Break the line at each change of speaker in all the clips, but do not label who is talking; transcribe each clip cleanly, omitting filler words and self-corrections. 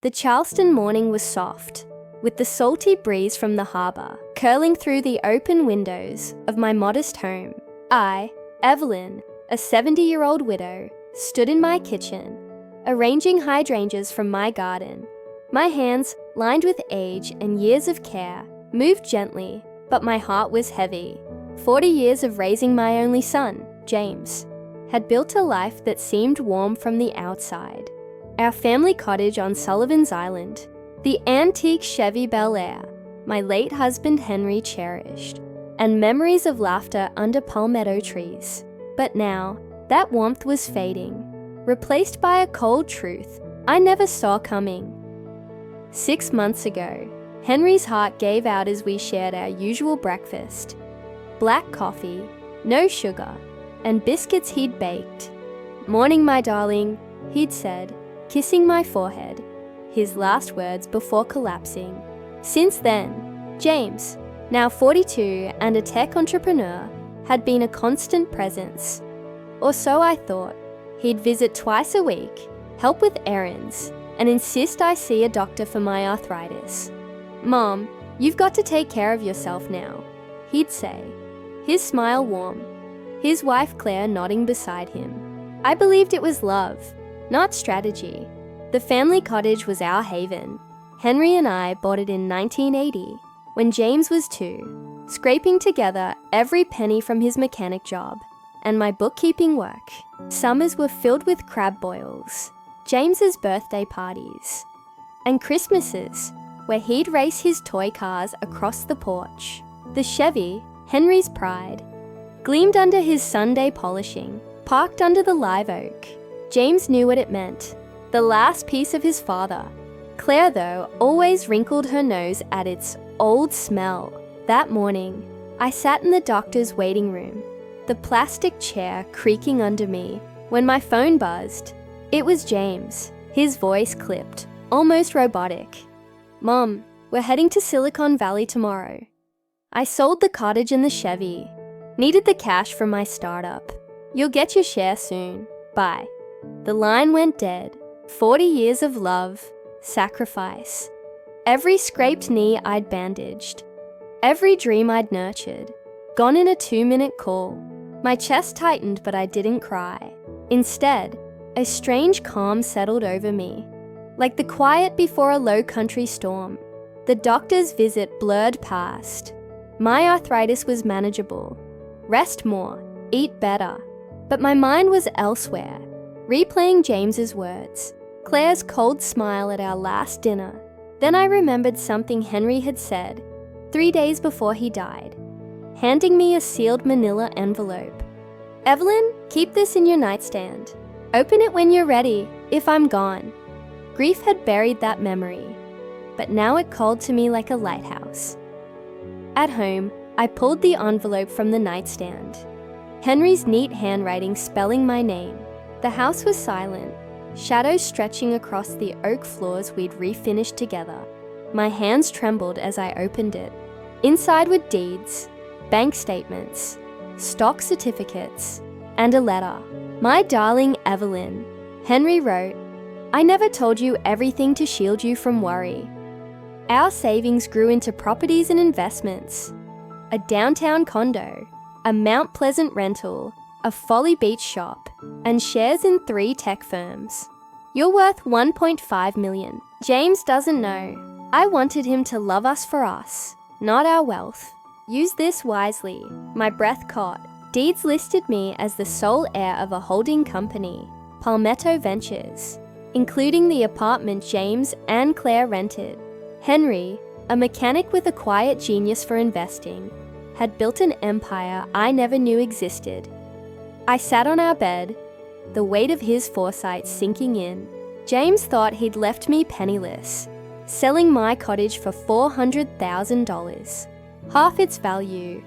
The Charleston morning was soft, with the salty breeze from the harbour curling through the open windows of my modest home. I, Evelyn, a 70-year-old widow, stood in my kitchen, arranging hydrangeas from my garden. My hands, lined with age and years of care, moved gently, but my heart was heavy. 40 years of raising my only son, James, had built a life that seemed warm from the outside. Our family cottage on Sullivan's Island, the antique Chevy Bel Air my late husband Henry cherished, and memories of laughter under palmetto trees. But now, that warmth was fading, replaced by a cold truth I never saw coming. 6 months ago, Henry's heart gave out as we shared our usual breakfast. Black coffee, no sugar, and biscuits he'd baked. "Morning, my darling," he'd said, kissing my forehead, his last words before collapsing. Since then, James, now 42 and a tech entrepreneur, had been a constant presence. Or so I thought. He'd visit twice a week, help with errands, and insist I see a doctor for my arthritis. "Mom, you've got to take care of yourself now," he'd say, his smile warm, his wife Claire nodding beside him. I believed it was love, not strategy. The family cottage was our haven. Henry and I bought it in 1980, when James was 2, scraping together every penny from his mechanic job and my bookkeeping work. Summers were filled with crab boils, James's birthday parties, and Christmases, where he'd race his toy cars across the porch. The Chevy, Henry's pride, gleamed under his Sunday polishing, parked under the live oak. James knew what it meant, the last piece of his father. Claire, though, always wrinkled her nose at its old smell. That morning, I sat in the doctor's waiting room, the plastic chair creaking under me, when my phone buzzed. It was James, his voice clipped, almost robotic. "Mom, we're heading to Silicon Valley tomorrow. I sold the cottage and the Chevy. Needed the cash from my startup. You'll get your share soon. Bye." The line went dead. 40 years of love, sacrifice. Every scraped knee I'd bandaged. Every dream I'd nurtured. Gone in a 2-minute call. My chest tightened, but I didn't cry. Instead, a strange calm settled over me, like the quiet before a low-country storm. The doctor's visit blurred past. My arthritis was manageable. Rest more, eat better. But my mind was elsewhere, replaying James's words, Claire's cold smile at our last dinner. Then I remembered something Henry had said 3 days before he died, handing me a sealed manila envelope. "Evelyn, keep this in your nightstand. Open it when you're ready, if I'm gone." Grief had buried that memory, but now it called to me like a lighthouse. At home, I pulled the envelope from the nightstand. Henry's neat handwriting spelling my name. The house was silent, shadows stretching across the oak floors we'd refinished together. My hands trembled as I opened it. Inside were deeds, bank statements, stock certificates, and a letter. "My darling Evelyn," Henry wrote, "I never told you everything to shield you from worry. Our savings grew into properties and investments, a downtown condo, a Mount Pleasant rental, a Folly Beach shop, and shares in 3 tech firms. You're worth $1.5 million. James doesn't know. I wanted him to love us for us, not our wealth. Use this wisely." My breath caught. Deeds listed me as the sole heir of a holding company, Palmetto Ventures, including the apartment James and Claire rented. Henry, a mechanic with a quiet genius for investing, had built an empire I never knew existed. I sat on our bed, the weight of his foresight sinking in. James thought he'd left me penniless, selling my cottage for $400,000, half its value,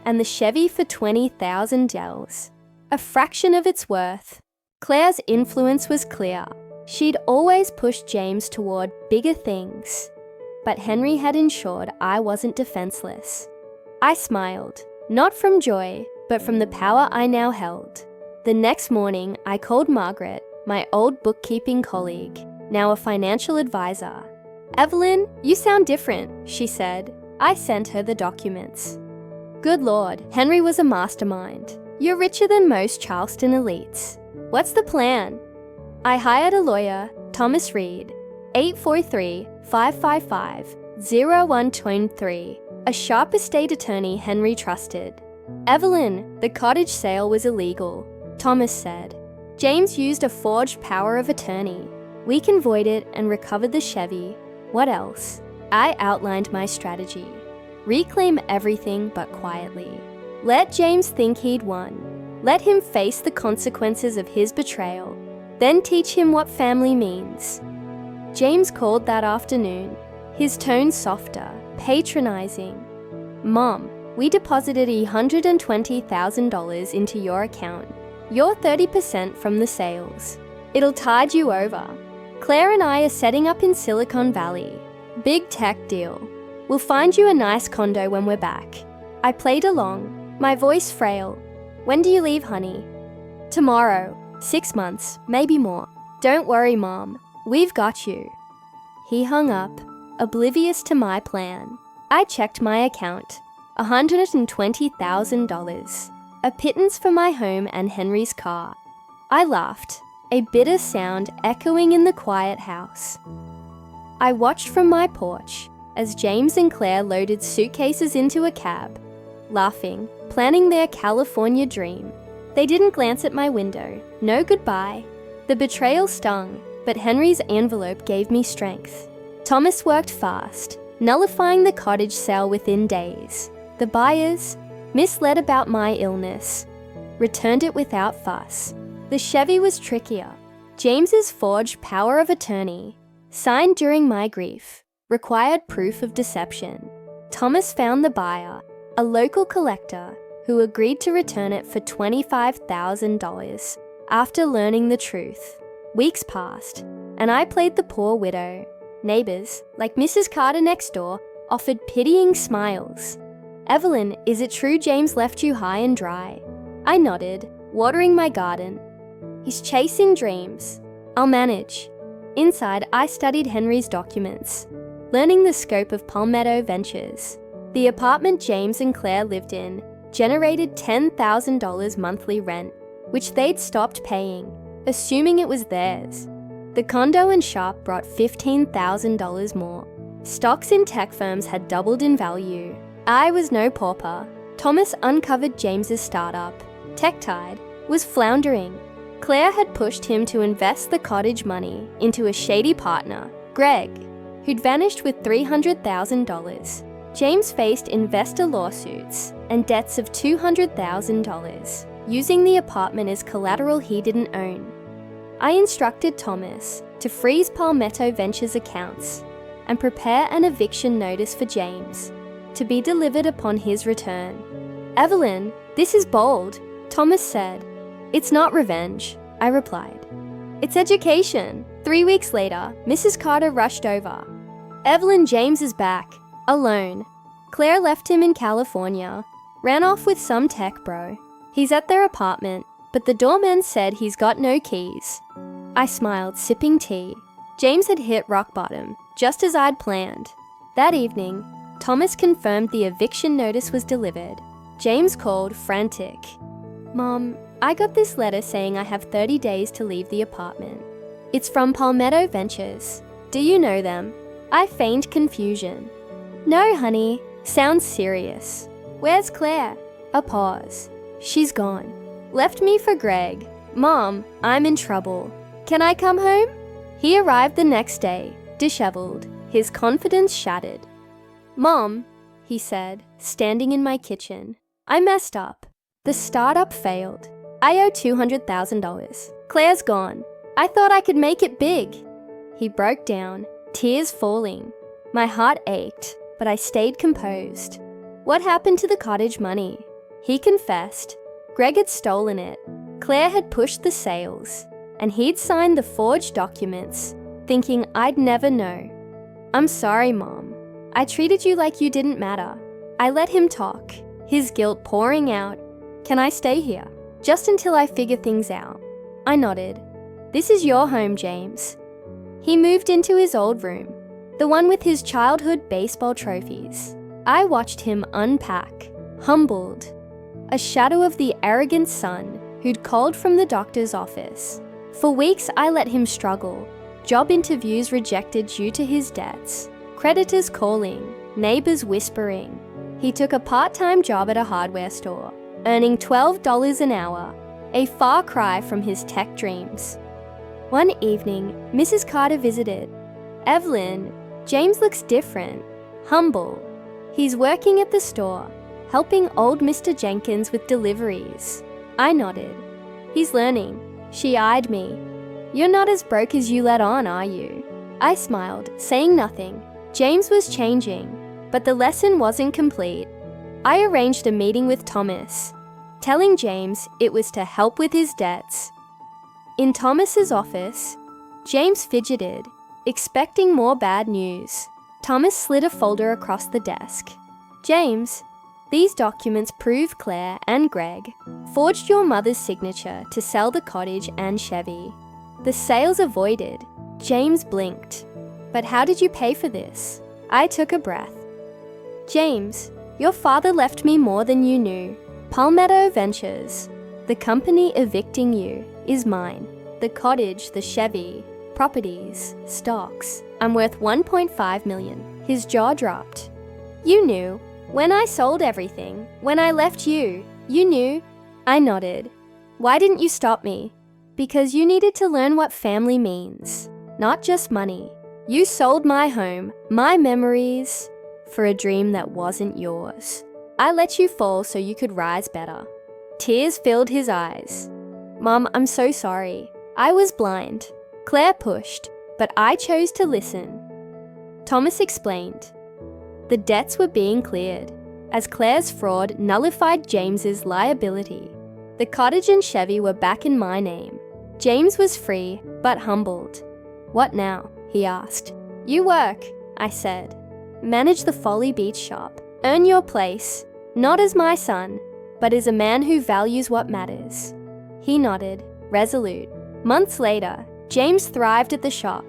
and the Chevy for $20,000, a fraction of its worth. Claire's influence was clear. She'd always pushed James toward bigger things, but Henry had ensured I wasn't defenseless. I smiled, not from joy, but from the power I now held. The next morning, I called Margaret, my old bookkeeping colleague. now a financial advisor. "Evelyn, you sound different," she said. I sent her the documents. Good Lord, Henry was a mastermind. "You're richer than most Charleston elites. What's the plan?" I hired a lawyer, Thomas Reed, 843-555-0123, a sharp estate attorney Henry trusted. "Evelyn, the cottage sale was illegal," Thomas said. "James used a forged power of attorney. We can void it and recover the Chevy. What else?" I outlined my strategy. Reclaim everything but quietly. Let James think he'd won. Let him face the consequences of his betrayal. Then teach him what family means. James called that afternoon, his tone softer, patronizing. "Mom, we deposited $120,000 into your account. You're 30% from the sales. It'll tide you over. Claire and I are setting up in Silicon Valley. Big tech deal. We'll find you a nice condo when we're back." I played along, my voice frail. "When do you leave, honey?" "Tomorrow. 6 months, maybe more. Don't worry, Mom. We've got you." He hung up, oblivious to my plan. I checked my account. $120,000. A pittance for my home and Henry's car. I laughed, a bitter sound echoing in the quiet house. I watched from my porch as James and Claire loaded suitcases into a cab, laughing, planning their California dream. They didn't glance at my window, no goodbye. The betrayal stung, but Henry's envelope gave me strength. Thomas worked fast, nullifying the cottage sale within days. The buyers, misled about my illness, returned it without fuss. The Chevy was trickier. James's forged power of attorney, signed during my grief, required proof of deception. Thomas found the buyer, a local collector, who agreed to return it for $25,000 after learning the truth. Weeks passed, and I played the poor widow. Neighbors, like Mrs. Carter next door, offered pitying smiles. "Evelyn, is it true James left you high and dry?" I nodded, watering my garden. "He's chasing dreams. I'll manage." Inside, I studied Henry's documents, learning the scope of Palmetto Ventures. The apartment James and Claire lived in generated $10,000 monthly rent, which they'd stopped paying, assuming it was theirs. The condo and shop brought $15,000 more. Stocks in tech firms had doubled in value. I was no pauper. Thomas uncovered James's startup, TechTide, was floundering. Claire had pushed him to invest the cottage money into a shady partner, Greg, who'd vanished with $300,000. James faced investor lawsuits and debts of $200,000, using the apartment as collateral he didn't own. I instructed Thomas to freeze Palmetto Ventures accounts and prepare an eviction notice for James, to be delivered upon his return. "Evelyn, this is bold," Thomas said. "It's not revenge," I replied. "It's education." 3 weeks later, Mrs. Carter rushed over. "Evelyn, James is back. Alone. Claire left him in California. Ran off with some tech bro. He's at their apartment, but the doorman said he's got no keys." I smiled, sipping tea. James had hit rock bottom, just as I'd planned. That evening, Thomas confirmed the eviction notice was delivered. James called, frantic. "Mom, I got this letter saying I have 30 days to leave the apartment. It's from Palmetto Ventures. Do you know them?" I feigned confusion. "No, honey. Sounds serious. Where's Claire?" A pause. "She's gone. Left me for Greg. Mom, I'm in trouble. Can I come home?" He arrived the next day, disheveled, his confidence shattered. "Mom," he said, standing in my kitchen, "I messed up. The startup failed. I owe $200,000. Claire's gone. I thought I could make it big." He broke down, tears falling. My heart ached, but I stayed composed. What happened to the cottage money? He confessed. Greg had stolen it. Claire had pushed the sales, and he'd signed the forged documents, thinking I'd never know. "I'm sorry, Mom. I treated you like you didn't matter." I let him talk, his guilt pouring out. "Can I stay here? Just until I figure things out?" I nodded. "This is your home, James." He moved into his old room, the one with his childhood baseball trophies. I watched him unpack, humbled, a shadow of the arrogant son who'd called from the doctor's office. For weeks I let him struggle, job interviews rejected due to his debts, creditors calling, neighbors whispering. He took a part-time job at a hardware store, earning $12 an hour, a far cry from his tech dreams. One evening, Mrs. Carter visited. "Evelyn, James looks different, humble. He's working at the store, helping old Mr. Jenkins with deliveries." I nodded. "He's learning." She eyed me. "You're not as broke as you let on, are you?" I smiled, saying nothing. James was changing, but the lesson wasn't complete. I arranged a meeting with Thomas, telling James it was to help with his debts. In Thomas's office, James fidgeted, expecting more bad news. Thomas slid a folder across the desk. "James, these documents prove Claire and Greg forged your mother's signature to sell the cottage and Chevy. The sales avoided." James blinked. "But how did you pay for this?" I took a breath. "James, your father left me more than you knew. Palmetto Ventures, the company evicting you, is mine. The cottage, the Chevy, properties, stocks. I'm worth $1.5 million. His jaw dropped. "You knew. When I sold everything, when I left you, you knew." I nodded. "Why didn't you stop me?" "Because you needed to learn what family means, not just money. You sold my home, my memories, for a dream that wasn't yours. I let you fall so you could rise better." Tears filled his eyes. "Mom, I'm so sorry. I was blind." Claire pushed, but I chose to listen. Thomas explained. The debts were being cleared, as Claire's fraud nullified James's liability. The cottage and Chevy were back in my name. James was free, but humbled. "What now?" he asked. "You work," I said. "Manage the Folly Beach shop. Earn your place, not as my son, but as a man who values what matters." He nodded, resolute. Months later, James thrived at the shop,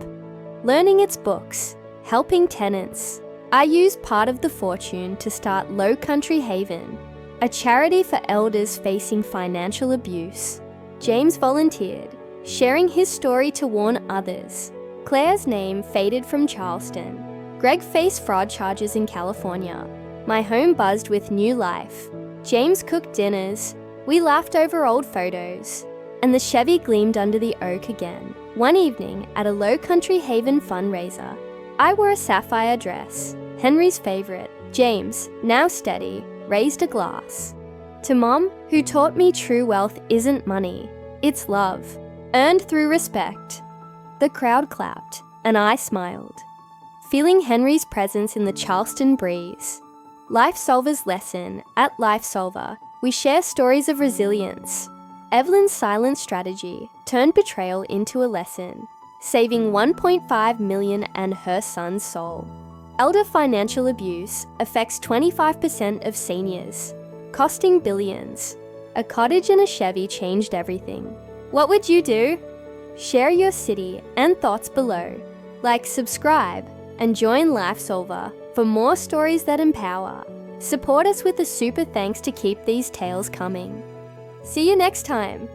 learning its books, helping tenants. I used part of the fortune to start Low Country Haven, a charity for elders facing financial abuse. James volunteered, sharing his story to warn others. Claire's name faded from Charleston. Greg faced fraud charges in California. My home buzzed with new life. James cooked dinners, we laughed over old photos, and the Chevy gleamed under the oak again. One evening at a Low Country Haven fundraiser, I wore a sapphire dress, Henry's favorite. James, now steady, raised a glass. "To Mom, who taught me true wealth isn't money, it's love, earned through respect." The crowd clapped, and I smiled, feeling Henry's presence in the Charleston breeze. Life Solver's lesson. At Life Solver, we share stories of resilience. Evelyn's silent strategy turned betrayal into a lesson, saving $1.5 million and her son's soul. Elder financial abuse affects 25% of seniors, costing billions. A cottage and a Chevy changed everything. What would you do? Share your city and thoughts below. Like, subscribe, and join Life Solver for more stories that empower. Support us with a super thanks to keep these tales coming. See you next time.